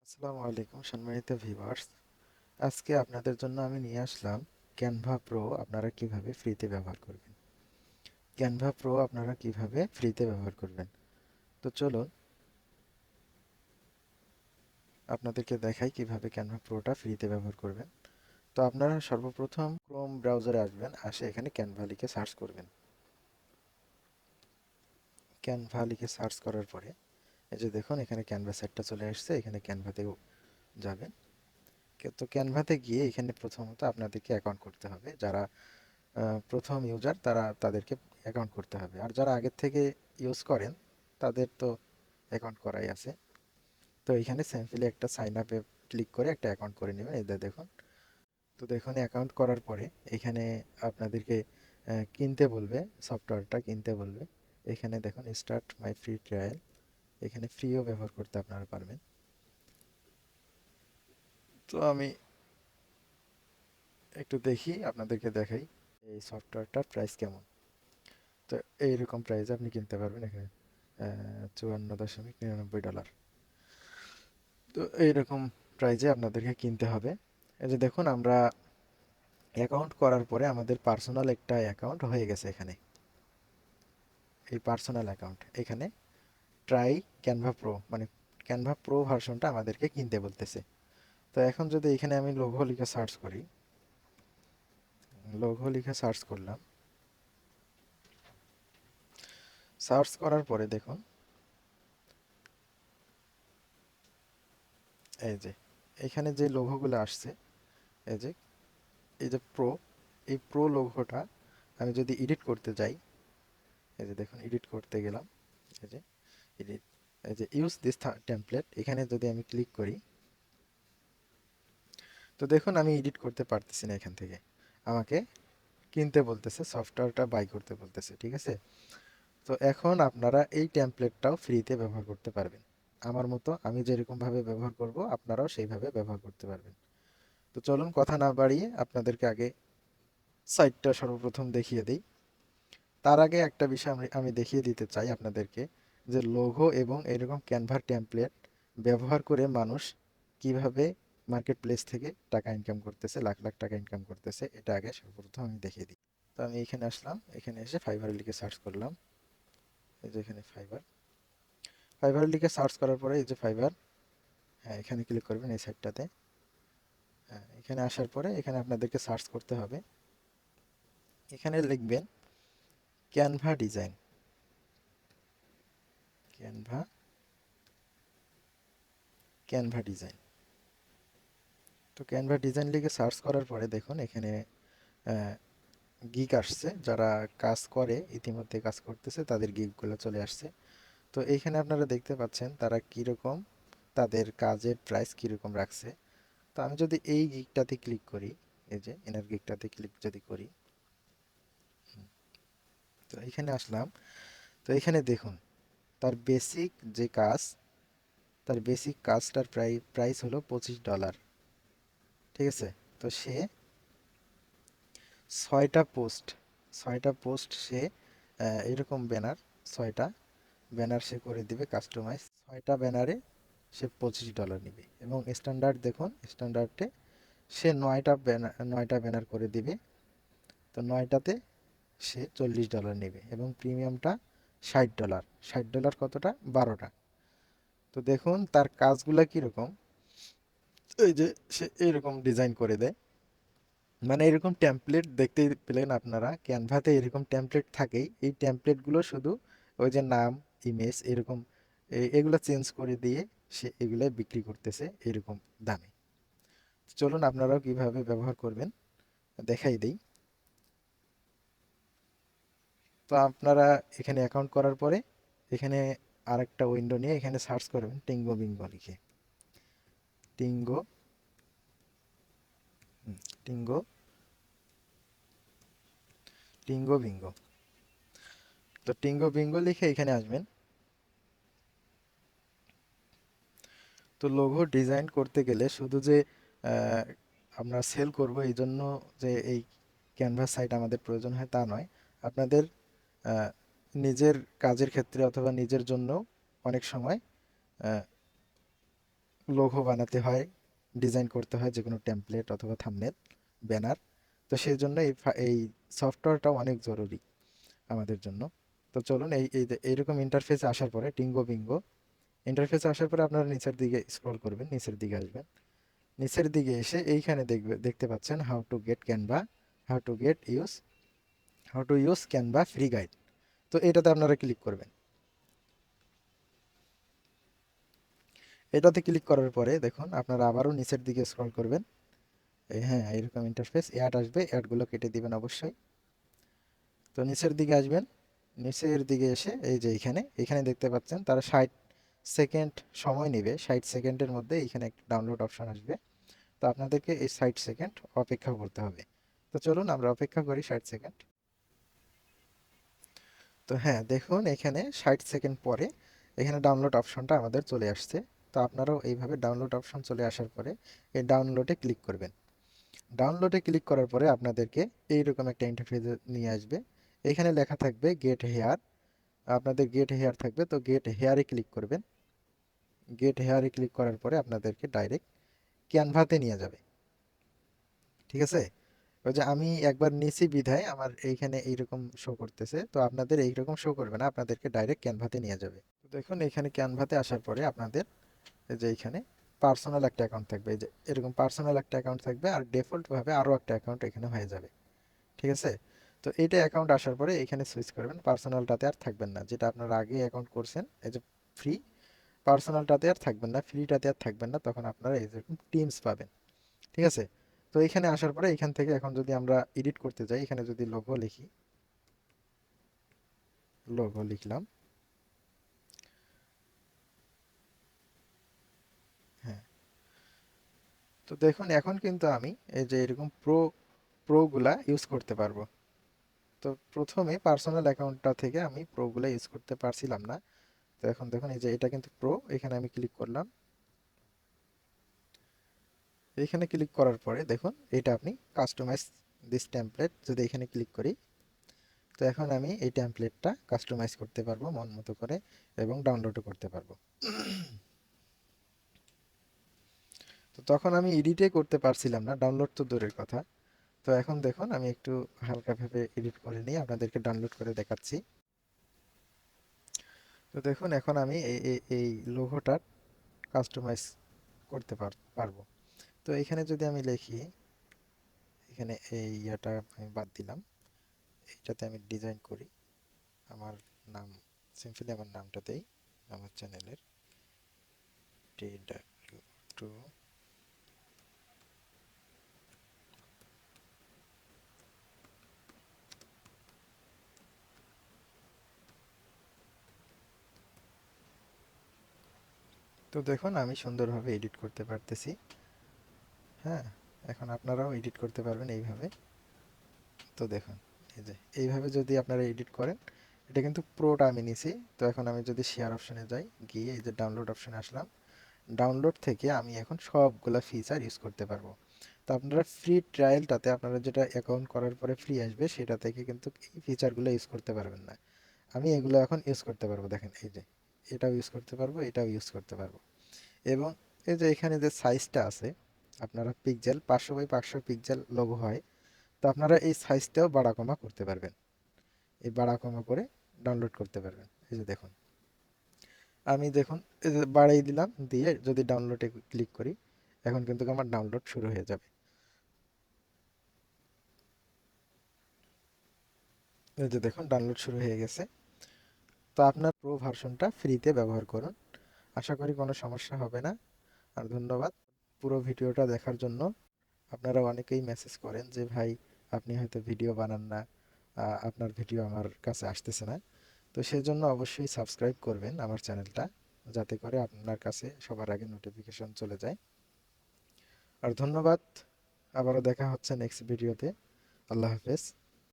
আসসালামু আলাইকুম সম্মানিত ভিউয়ার্স। আজকে আপনাদের জন্য আমি নিয়ে আসলাম ক্যানভা প্রো আপনারা কিভাবে ফ্রিতে ব্যবহার করবেন। ক্যানভা প্রো আপনারা কিভাবে ফ্রিতে ব্যবহার করবেন। তো চলুন আপনাদেরকে দেখাই কিভাবে ক্যানভা প্রোটা ফ্রিতে ব্যবহার করবেন। তো আপনারা সর্বপ্রথম ক্রোম ব্রাউজারে আসবেন, আসে এখানে ক্যানভা লিখে সার্চ করবেন। ক্যানভা লিখে সার্চ করার পরে এই যে দেখুন এখানে ক্যানভা সেটটা চলে আসছে, এখানে ক্যানভাতে যাবেন। তো ক্যানভাতে গিয়ে এখানে প্রথমত আপনাদেরকে অ্যাকাউন্ট করতে হবে। যারা প্রথম ইউজার তাদেরকে অ্যাকাউন্ট করতে হবে, আর যারা আগের থেকে ইউজ করেন তাদের তো অ্যাকাউন্ট করাই আছে। তো এখানে সিম্পলি একটা সাইন আপে ক্লিক করে একটা অ্যাকাউন্ট করে নেবেন। এই দেখুন, তো দেখুন অ্যাকাউন্ট করার পরে এখানে আপনাদেরকে কিনতে বলবে, সফটওয়্যারটা কিনতে বলবে। এখানে দেখুন স্টার্ট মাই ফ্রি ট্রায়াল, এখানে ফ্রিও ব্যবহার করতে আপনারা পারবেন। তো আমি একটু দেখি, আপনাদেরকে দেখাই এই সফটওয়্যারটার প্রাইস কেমন। তো এইরকম প্রাইসে আপনি কিনতে পারবেন এখানে 54.99 ডলার। তো এইরকম প্রাইজে আপনাদেরকে কিনতে হবে। এই যে দেখুন আমরা অ্যাকাউন্ট করার পরে আমাদের পার্সোনাল একটা অ্যাকাউন্ট হয়ে গেছে এখানে। এই পার্সোনাল অ্যাকাউন্ট এখানে ট্রাই ক্যানভা প্রো, মানে ক্যানভা প্রো ভার্সনটা আমাদেরকে কিনতে বলতেছে। তো এখন যদি এখানে আমি লোগো লিখে সার্চ করি, লোগো লিখে সার্চ করলাম। সার্চ করার পরে দেখুন এই যে এখানে যে লোগোগুলো আসছে, এই যে এই যে প্রো, এই প্রো লোগোটা আমি যদি এডিট করতে যাই, এই যে দেখুন এডিট করতে গেলাম, এই যে এডিট, এই যে ইউজ দিস টেমপ্লেট, এখানে যদি আমি ক্লিক করি, তো দেখুন আমি এডিট করতে পারতেছি না। এখান থেকে আমাকে কিনতে বলতেছে, সফটওয়্যারটা বাই করতে বলতেছে, ঠিক আছে। তো এখন আপনারা এই টেমপ্লেটটাও ফ্রিতে ব্যবহার করতে পারবেন। আমার মতো আমি যেরকমভাবে ব্যবহার করব আপনারাও সেইভাবে ব্যবহার করতে পারবেন। তো চলুন কথা না বাড়িয়ে আপনাদেরকে আগে সাইটটা সর্বপ্রথম দেখিয়ে দিই। তার আগে একটা বিষয় আমি আমি দেখিয়ে দিতে চাই আপনাদেরকে, যে লোগো এবং এরকম ক্যানভার টেমপ্লেট ব্যবহার করে মানুষ কিভাবে মার্কেট প্লেস থেকে টাকা ইনকাম করতেছে, লাখ লাখ টাকা ইনকাম করতেছে, এটা আগে সর্বপ্রথম আমি দেখিয়ে দিই। তো আমি এখানে আসলাম, এখানে এসে ফাইবার লিখে সার্চ করলাম। এই যে এখানে ফাইবার, ফাইবার লিখে সার্চ করার পরে এই যে ফাইবার, হ্যাঁ এখানে ক্লিক করবেন এই সাইটটাতে। হ্যাঁ এখানে আসার পরে এখানে আপনাদেরকে সার্চ করতে হবে, এখানে লিখবেন Canva design, Canva, Canva design. তো ক্যানভা ডিজাইন লিখে সার্চ করার পরে দেখুন এখানে গিগ আসছে, যারা কাজ করে ইতিমধ্যে কাজ করতেছে তাদের গিগগুলো চলে আসছে। তো এইখানে আপনারা দেখতে পাচ্ছেন তারা কীরকম, তাদের কাজের প্রাইস কীরকম রাখছে। তো আমি যদি এই গিগটাতে ক্লিক করি, এই যে এনার গিগটাতে ক্লিক যদি করি, তো এখানে আসলাম। তো এখানে দেখুন তার বেসিক যে কাজ, তার বেসিক কাজটার প্রাইস হলো $25, ঠিক আছে। তো সে ছয়টা পোস্ট, ছয়টা পোস্ট সে এরকম ব্যানার, ছয়টা ব্যানার সে করে দিবে কাস্টমাইজ। ছয়টা ব্যানারে সে $25 নিবে, এবং স্ট্যান্ডার্ড দেখুন স্ট্যান্ডার্ডে সে নয়টা ব্যানার করে দিবে। তো নয়টাতে সে $40 নেবে, এবং প্রিমিয়ামটা $60। $60 কতটা? 12টা। তো দেখুন তার কাজগুলা কীরকম, এই যে সে এইরকম ডিজাইন করে দেয়। মানে এরকম টেমপ্লেট দেখতে পেলেন আপনারা, ক্যানভাতে এরকম টেমপ্লেট থাকেই। এই টেমপ্লেটগুলো শুধু ওই যে নাম, ইমেজ এরকম এগুলো চেঞ্জ করে দিয়ে সে এগুলো বিক্রি করতেছে এরকম দামে। চলুন আপনারাও কিভাবে ব্যবহার করবেন দেখাই দেই। তো আপনারা এখানে অ্যাকাউন্ট করার পরে এখানে আরেকটা উইন্ডো নিয়ে এখানে সার্চ করবেন টিঙ্গো বিঙ্গো লিখে, টিঙ্গো, টিঙ্গো, টিঙ্গো বিঙ্গো। তো টিঙ্গো বিঙ্গো লিখে এখানে আসবেন। তো লোগো ডিজাইন করতে গেলে শুধু যে আহ, আমরা সেল করব এই জন্য যে এই ক্যানভাস সাইট আমাদের প্রয়োজন হয় তা নয়। আপনাদের আহ, নিজের কাজের ক্ষেত্রে অথবা নিজের জন্য অনেক সময় লোগো বানাতে হয়, ডিজাইন করতে হয় যে কোনো টেমপ্লেট অথবা থাম্বনেল, ব্যানার। তো সেই জন্য এই সফটওয়্যারটা অনেক জরুরি আমাদের জন্য। তো চলুন এইরকম ইন্টারফেসে আসার পরে টিঙ্গো বিঙ্গো ইন্টারফেসে আসার পরে আপনারা নিচের দিকে স্ক্রল করবেন, নিচের দিকে আসবেন। নিচের দিকে এসে এইখানে দেখতে পাচ্ছেন how to use Canva free guide. তো এটাতে আপনারা ক্লিক করবেন। এটাতে ক্লিক করার পরে দেখুন আপনারা আবারও নিচের দিকে স্ক্রল করবেন। হ্যাঁ, এরকম ইন্টারফেস অ্যাড আসবে, অ্যাডগুলো কেটে দিবেন অবশ্যই। তো নিচের দিকে আসবেন, নিচের দিকে এসে এই যে এখানে দেখতে পাচ্ছেন তারা 60 সেকেন্ড সময় নেবে। 60 সেকেন্ডের মধ্যে এখানে একটা ডাউনলোড অপশন আসবে। তো আপনাদেরকে এই 60 সেকেন্ড অপেক্ষা করতে হবে। তো চলুন আমরা অপেক্ষা করি 60 সেকেন্ড। তো হ্যাঁ, দেখুন এখানে 60 সেকেন্ড পরে এখানে ডাউনলোড অপশনটা আমাদের চলে আসছে। তো আপনারাও এইভাবে ডাউনলোড অপশন চলে আসার পরে এই ডাউনলোডে ক্লিক করবেন। ডাউনলোডে ক্লিক করার পরে আপনাদেরকে এইরকম একটা ইন্টারফেসে নিয়ে আসবে। এখানে লেখা থাকবে গেট হেয়ার, আপনাদের গেট হেয়ার থাকবে। তো গেট হেয়ারে ক্লিক করবেন। গেট হেয়ারে ক্লিক করার পরে আপনাদেরকে ডাইরেক্ট ক্যানভাতে নিয়ে যাবে। ঠিক আছে? ওই যে আমি একবার নিচে বিধায় আমার এইখানে এইরকম শো করতেছে, তো আপনাদের এইরকম শো করবে না, আপনাদেরকে ডাইরেক্ট ক্যানভাতে নিয়ে যাবে। তো দেখুন এখানে ক্যানভাতে আসার পরে আপনাদের এই যে এইখানে পার্সোনাল একটা অ্যাকাউন্ট থাকবে, এই যে এরকম পার্সোনাল একটা অ্যাকাউন্ট থাকবে, আর ডিফল্টভাবে আরও একটা অ্যাকাউন্ট এখানে হয়ে যাবে। ঠিক আছে? তো এইটা অ্যাকাউন্ট আসার পরে এখানে সুইচ করবেন, পার্সোনালটাতে আর থাকবেন না, যেটা আপনারা আগে অ্যাকাউন্ট করছেন এই যে ফ্রি, পার্সোনালটাতে আর থাকবেন না, ফ্রিটাতে আর থাকবেন না, তখন আপনারা এইরকম টিমস পাবেন। ঠিক আছে? তো এখানে আসার পরে এখান থেকে এখন যদি আমরা এডিট করতে যাই, এখানে যদি লোগো লিখি, লোগো লিখলাম। হ্যাঁ, তো দেখুন এখন কিন্তু আমি এই যে এরকম প্রোগুলা ইউজ করতে পারবো। তো প্রথমে পার্সোনাল অ্যাকাউন্টটা থেকে আমি প্রোগুলা ইউজ করতে পারছিলাম না। তো এখন দেখুন এই যে এটা কিন্তু প্রো, এখানে আমি ক্লিক করলাম। এখানে ক্লিক করার পরে দেখুন এটা আপনি কাস্টমাইজ দিস টেমপ্লেট যদি এখানে ক্লিক করি, তো এখন আমি এই টেমপ্লেটটা কাস্টমাইজ করতে পারবো মন মতো করে এবং ডাউনলোডও করতে পারবো। তো তখন আমি এডিটে করতে পারছিলাম না, ডাউনলোড তো দূরের কথা। তো এখন দেখুন আমি একটু হালকাভাবে এডিট করে নিয়ে আপনাদেরকে ডাউনলোড করে দেখাচ্ছি। তো দেখুন এখন আমি এই লোগোটা কাস্টমাইজ করতে পারবো। তো এখানে যদি আমি লিখি, এখানে এই ইয়াটা আমি বাদ দিলাম, এইটাতে আমি ডিজাইন করি আমার নাম, সিম্পলি আমার নামটা দেই, আমার চ্যানেলের DW2। তো দেখুন আমি সুন্দরভাবে এডিট করতে পারতেছি। হ্যাঁ, এখন আপনারাও এডিট করতে পারবেন এইভাবে। তো দেখুন এই যে এইভাবে যদি আপনারা এডিট করেন, এটা কিন্তু প্রোটা আমি নিছি। তো এখন আমি যদি শেয়ার অপশনে যাই, গিয়ে এই যে ডাউনলোড অপশনে আসলাম, ডাউনলোড থেকে আমি এখন সবগুলা ফিচার ইউজ করতে পারবো। তো আপনারা ফ্রি ট্রায়ালটাতে আপনারা যেটা অ্যাকাউন্ট করার পরে ফ্রি আসবে সেটা থেকে কিন্তু এই ফিচারগুলো ইউজ করতে পারবেন না। আমি এগুলো এখন ইউজ করতে পারবো। দেখেন এই যে এটাও ইউজ করতে পারবো, এটাও ইউজ করতে পারবো। এবং এই যে এখানে যে সাইজটা আছে, আপনারা পিক্সেল 500 বাই 500 পিক্সেল লোগো হয়, তো আপনারা এই সাইজটাও বাড়া কমা করতে পারবেন। এই বাড়া কমা করে ডাউনলোড করতে পারবেন। এই যে দেখুন আমি দেখুন এই যে বাড়াই দিলাম, দিয়ে যদি ডাউনলোডে ক্লিক করি, এখন কিন্তু আমার ডাউনলোড শুরু হয়ে যাবে। এই যে দেখুন ডাউনলোড শুরু হয়ে গেছে। তো আপনার প্রো ভার্সনটা ফ্রিতে ব্যবহার করুন, আশা করি কোনো সমস্যা হবে না। আর ধন্যবাদ পুরো ভিডিওটা দেখার জন্য। আপনারা অনেকেই মেসেজ করেন যে ভাই আপনি হয়তো ভিডিও বানান না, আপনার ভিডিও আমার কাছে আসতেছে না। তো সেজন্য অবশ্যই সাবস্ক্রাইব করবেন আমার চ্যানেলটা, যাতে করে আপনার কাছে সবার আগে নোটিফিকেশন চলে যায়। আর ধন্যবাদ, আবারও দেখা হচ্ছে নেক্সট ভিডিওতে। আল্লাহ হাফেজ।